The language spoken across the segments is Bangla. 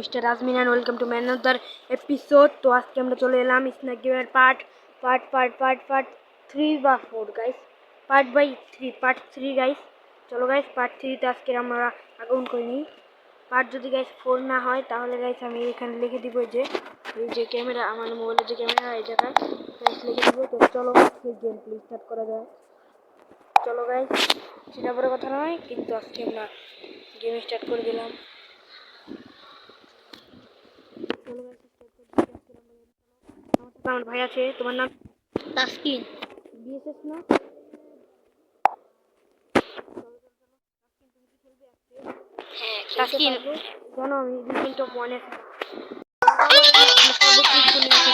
Mister Azmin and welcome to another episode। তো আজকে আমরা চলে এলাম স্ন্যাক গেমের পার্ট 3 বা 4 গাইস, পার্ট 3 গাইস। চলো গাইস, পার্ট 3 তে আজকে আমরা আগুন করিনি। পার্ট যদি গাইস 4 না হয় তাহলে গাইস আমি এখানে লিখে দিব যে এই যে ক্যামেরা, আমার মোবাইলের যে ক্যামেরা এই জায়গায় গাইস লিখে দিব। তো চলো গেম প্লে স্টার্ট করা যায়। চলো গাইস, সেটা বড় কথা নয়, কিন্তু আজকে আমরা গেম স্টার্ট করে দিলাম। আমার ভাই আছে, তোমার নাম তাসকিন। বিএসএস না? তাসকিন জানো আমি reason top 1 a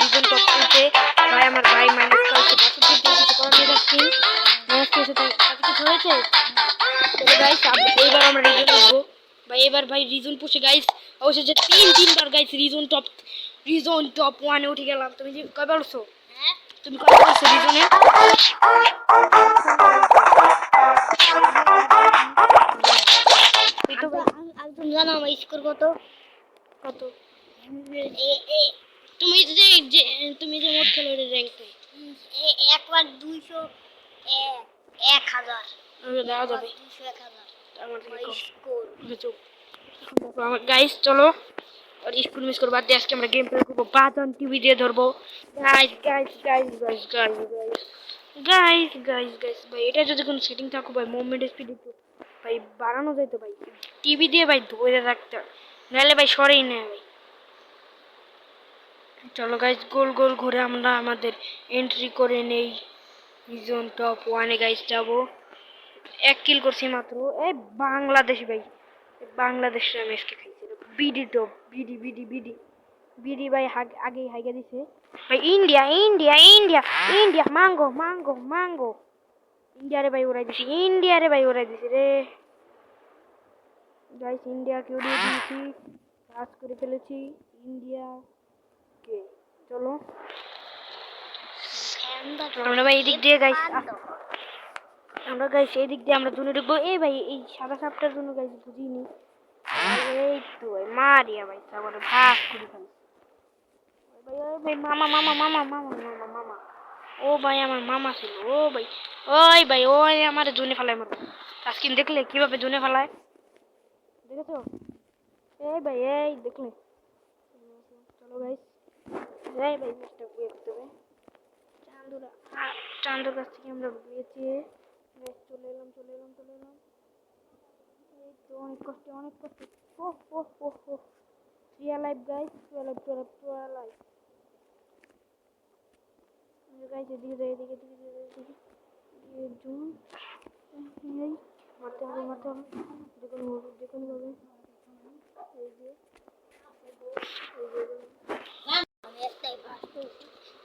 reason top 2 তে ভাই আমার ভাই মাইনাস করছে 62 দিয়ে কিছু করার নেই। তাসকিন মাইনাস করছে তো কিছু হয়েছে। তবে গাইস এইবার আমরা রিজন উঠবো ভাই, এবার ভাই রিজন পুষে গাইস অবশেষে তিনবার গাইস রিজন টপ 1 এ উঠে গেলাম। তুমি যে কয়বার উঠছো? তুমি কয়বার উঠছো রিজনে? তুমি জানো আমার স্কোর কত? কত? তুমি যে মোট খেলো র্যাঙ্ক একবার 200 1000 দেওয়া যাবে 200 1000 আমার স্কোর। গাইস চলো আর স্কুল মিস করবো, বাদ দিয়ে আজকে আমরা গেম প্লে করবো, বাটন টিভি দিয়ে ধরবো। গাইস ভাই এটা যদি কোনো সেটিং থাকো ভাই, মুভমেন্ট স্পিড একটু ভাই বাড়ানো যায় তো ভাই, টিভি দিয়ে ভাই ধরে রাখতে নাহলে ভাই সরেই না ভাই। চলো গাইস গোল গোল ঘুরে আমরা আমাদের এন্ট্রি করে নেই রিজন টপ 1 এ গাইস যাবো। 1 কিল করছি মাত্র। এই বাংলাদেশি ভাই, বাংলাদেশে আমি আজকে খাইছি বিডি টপ বিডি ভাই আগেই হাইগা দিছে ভাই। ইন্ডিয়া মাঙ্গো ইন্ডিয়া রে ভাই উড়াই দিছি রে গাইস। ইন্ডিয়াকে উড়িয়ে দিয়েছি, কাজ করে ফেলেছি ইন্ডিয়াকে। চলো আমরা ভাই এদিক দিয়ে গাইস, আমরা গাইস এই দিক দিয়ে আমরা জুনে ঢুকবো। এই ভাই এই সাদা সাপটার জন্য গাইস বুঝিনি। এই তো ভাই মারিয়া ভাই তারপরে ভাগ করে ফেল ভাই। মামা ও ভাই আমার মামা ছিল। ও ভাই ওই আমার জুনে ফেলায় মারো। তাসকিন দেখলে কিভাবে জুনে ফেলায়, দেখেছো? এই ভাই এই দেখলে। চলো গাইস, এই ভাই মিস্টার বিয়ে করতে হবে চান্দুর কাছ থেকে আমরা বিয়েছি। চলে এলাম এই তো অনেক কষ্ট। ও লাইফ গাইস, লাইফ গাইস। এদিকে জুন এই মারতে হবে দেখুন ভাবে এই যে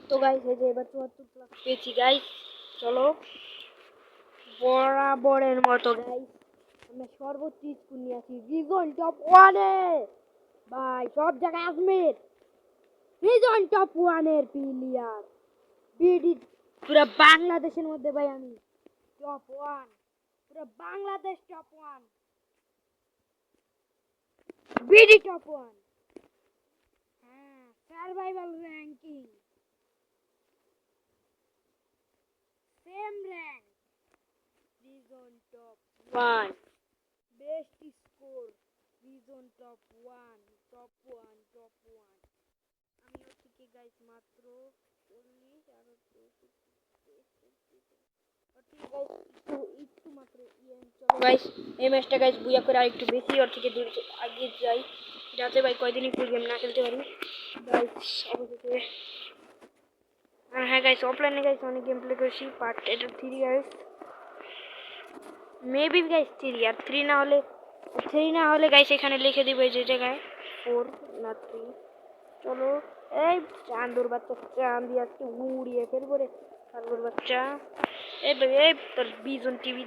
তো গাইস এই যে এবার 74 প্লাস পেয়েছি গাইস। চলো বরাবরের মতো গাইস আমরা সর্বোচ্চ স্কোর নিয়ে আসি রিজন টপ 1 এ ভাই। সব জায়গায় আজমির রিজন টপ 1 এর প্লেয়ার বিডি, পুরো বাংলাদেশের মধ্যে ভাই আমি টপ 1, পুরো বাংলাদেশ টপ 1, বিডি টপ 1। হ্যাঁ, survival ranking same rank reason top 1, best score reason top 1 আমি হচ্ছে কি গাইস মাত্র 40 আর একটু মাত্র চলো গাইস এই ম্যাচটা গাইস বুয়া করে আর একটু বেশি ওর থেকে দূর আগে যাই, যাতে ভাই কয়দিনই ফুল গেম না খেলতে পারি গাইস। অবশেষে হ্যাঁ গাইস অফলাইনে গাইস অনেক গেম প্লে করেছি। পার্ট এটা 3 গাইস, মেবি গাইস 3 আর 3 না হলে গাইস এখানে লিখে দিব এই যে জায়গায় 4 না 3। চলো এই চান্দুর বাচ্চা চান্দি আজকে উড়িয়ে ফেলবো রে চান্দুর বাচ্চা। এই তোর বিজন টিভি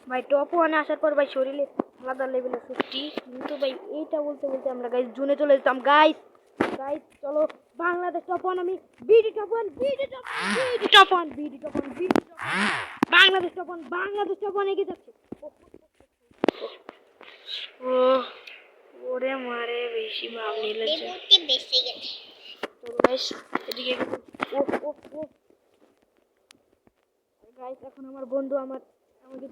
ভাই টপ 1 আসার পর ভাই শরীরে আলাদা লেভেলের শক্তি। কিন্তু ভাই এইটা বলতে আমরা গাইস জুনে চলে যেতাম গাইস। চলো বাংলাদেশ টপ 1 আমি বিডি টপ 1 বাংলাদেশ টপ 1 এগিয়ে যাচ্ছে। গেছে। মূর্তি বেঁচে গেছে। তো গাইস এদিকে ও গাইস এখন আমার বন্ধু আমাকে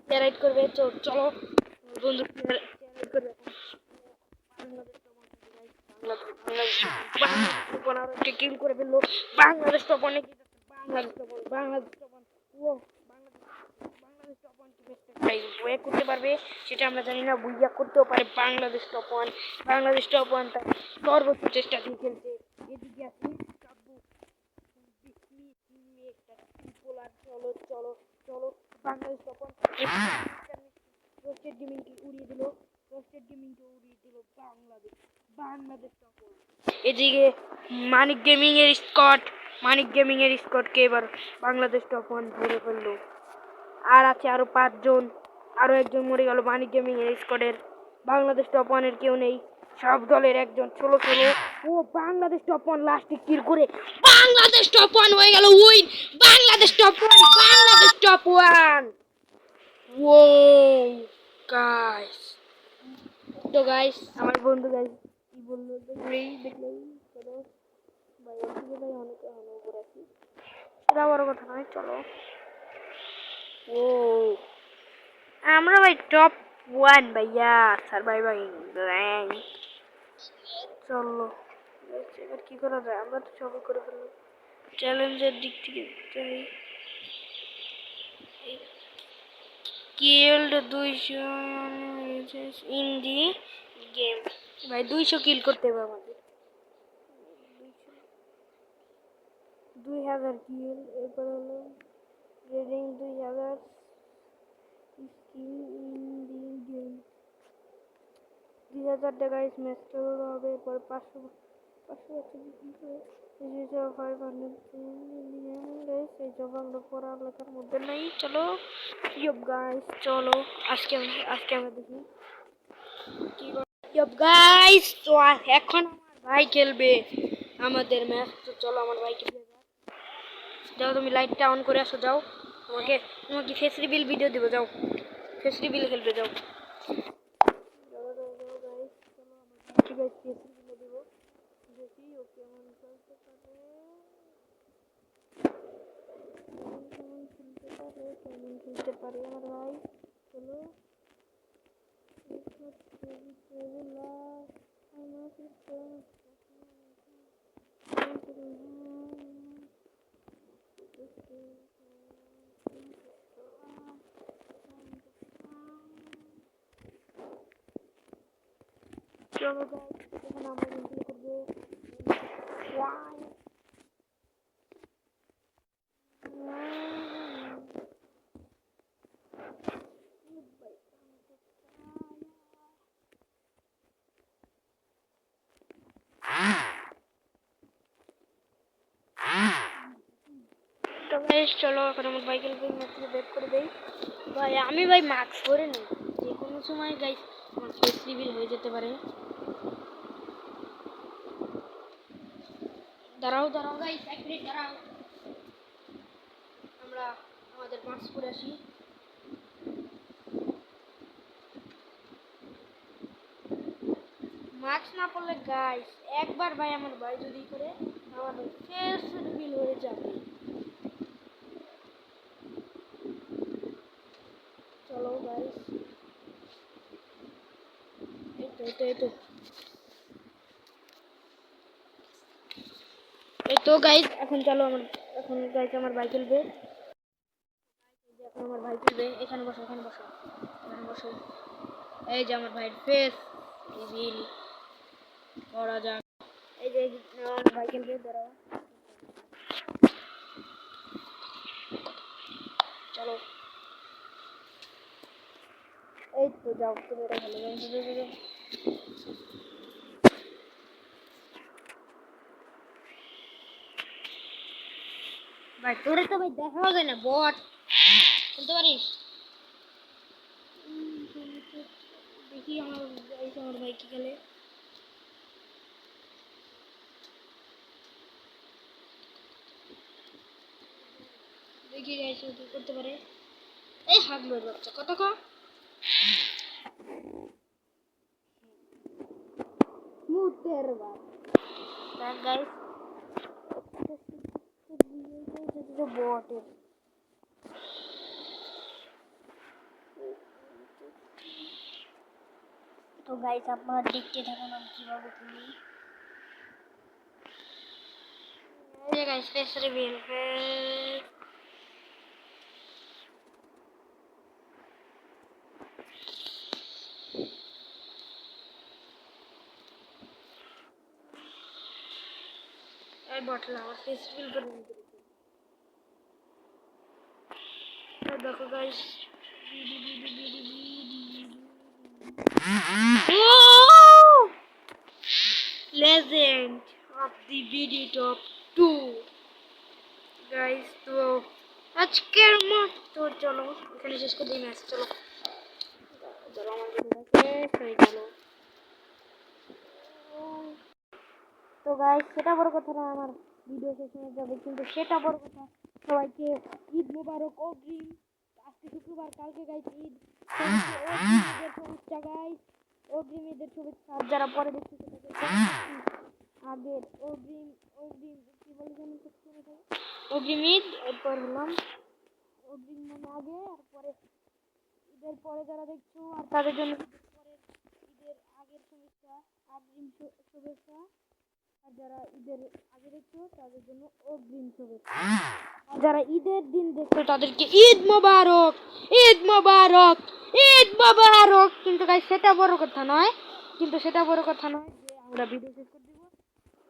প্যারাইড করবে, তো চলো আমার বন্ধু প্যারাইড করবে এখন। বাংলাদেশ টপন গাইস, বাংলাদেশ টপন আরো একটা কিল করে ফেললো। বাংলাদেশ টপন কি বাংলাদেশ টপন ও বাংলাদেশ টপন কি গাইস বয়ে করতে পারবে সেটা আমরা জানি না, বুইয়া করতেও পারে বাংলাদেশ টপন তার সর্বোচ্চ চেষ্টা দিয়ে খেলছে। এদিকে আছে কাব্বু চলো চলো চলো বাংলাদেশ তখন রোস্টেড গেমিংকে উড়িয়ে দিল বাংলাদেশ তখন। এদিকে মানিক গেমিং এর স্কটকে এবার বাংলাদেশ তখন ধরে ফেললো। আর আছে আরো 5 জন, আরো একজন মরে গেল মানিক গেমিং এর স্কোয়াডের। বাংলাদেশ টপ ওয়ানের কেউ নেই, সব দলের একজন ষোলো ও বাংলাদেশ টপ ওয়ান লাস্টে কিল করে বাংলাদেশ টপ ওয়ান হয়ে গেল উইন। বাংলাদেশ টপ ওয়ান ও গাইস। তো গাইস আমার বন্ধু গাইস কি বললো দেখলেই চলো ভাই ওদিকে ভাই অনেক উপর আছি, সেটা বড় কথা নয়। চলো ও আমরা ভাই টপ 1 ভাইয়া সার্ভাইভিং র্যাঙ্ক। চলো এবার কি করা যায়, আমরা তো সবই করে ফেললাম। চ্যালেঞ্জের দিক থেকে যাই, কিল্ড 200 ইন দি গেম। ভাই 200 কিল করতে হবে আমাদের, 2000 কিল। এরপর হলো রেডিং 2000 স্কিল ইন দি গেম, 2000 টাকা ম্যাচ খেলতে হবে। এরপর 500 এই সব আমরা পড়ালেখার মধ্যে নাই। চলো গাইস চলো আজকে আমরা দেখি কি গাইস। তো এখন আমার ভাই খেলবে আমাদের ম্যাচ, তো চলো আমার ভাই খেলবে। যাও তুমি লাইটটা অন করে আসো, যাও তোমাকে ফেস রিভিল ভিডিও দিব, যাও ফেস রিভিল খেলবে, যাও গাইস। চলো আমার কি গাইস ফেস রিভিল দিব, দেখি ও কেমন খেলতে পারে আমার ভাই। চলো চলো গাইস এখন আমরা কিন্তু করবো তো গাইস চলো এখন আমার ভাই খেলবে, ম্যাচে ব্যাক করে দেই ভাই। আমি ভাই মাস্ক পরে নেই, যে কোনো সময় গাইস আমার ফেস রিভিল হয়ে যেতে পারে। দাঁড়াও গাইস, এক মিনিট দাঁড়াও, আমরা আমাদের মাস্ক পরে আসি। মাস্ক না পরলে গাইস একবার ভাই আমার ভাই যদি করে আমার ফেস রিভিল হয়ে যাবে। চলো গাইস এই তো গাইস এখন চলো এখন গাইস আমার ভাই খেলবে। এখন আমার ভাই খেলবে, এখানে বসো এখানে বসো। এই যে আমার ভাইয়ের ফেস রিভিল করা যাক। এই যে আমার ভাই খেলবে, দাঁড়াও চলো। এই তো যাও তুমি এটা ভালো যাও। ভাই তোরে তো ভাই দেখাও যায় না, বট খেলতে পারিস? দেখি আমার ভাই কি খেলে। দেখি গাইস ও কি করতে পারে। এই হাগলোর বাচ্চা কত কম মুতের বাপ গাইস বটের তো গাইস আপনারা দেখতে থাকুন আমি কিভাবে তুলি। এই যে গাইস ফেস রিভিল এই বটল আমার ফেস রিভিল করে দিতে দেখো guys legend of the video top 2 guys তো আজকের মতো চলো এখানে শেষ করে দিই ম্যাচ চলো চলো আমার ভিডিওটা শেষ হয়ে গেল তো গাইস সেটা বড় কথা না আমার ভিডিও শেষ হয়ে যাবে কিন্তু সেটা বড় কথা সবাইকে ঈদ মোবারক অগ্রিম আজকে শুক্রবার কালকে গাইস ঈদ ঈদের শুভেচ্ছা গাইস অগ্রিম ঈদের শুভেচ্ছা আর যারা পরে দেখতে তাদের আগের অগ্রিম কি বলে জানি তো শুনে থাকে অগ্রিম ঈদ এরপর হলাম অগ্রিম মানে আগে আর পরে ঈদের পরে যারা দেখছো আর তাদের জন্য ঈদের আগের শুভেচ্ছা অগ্রিম শুভেচ্ছা আর যারা ঈদের আগে দেখছো তাদের জন্য অগ্রিম শুভেচ্ছা আর যারা ঈদের দিন দেখছো তাদেরকে ঈদ মোবারক ঈদ মোবারক ঈদ মোবারক কিন্তু গাইস সেটা বড় কথা নয় যে আমরা ভিডিও শেষ করে দিব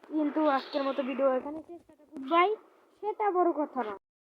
কিন্তু আজকের মতো ভিডিও এখানে শেষ টাটা গুড বাই সেটা বড় কথা না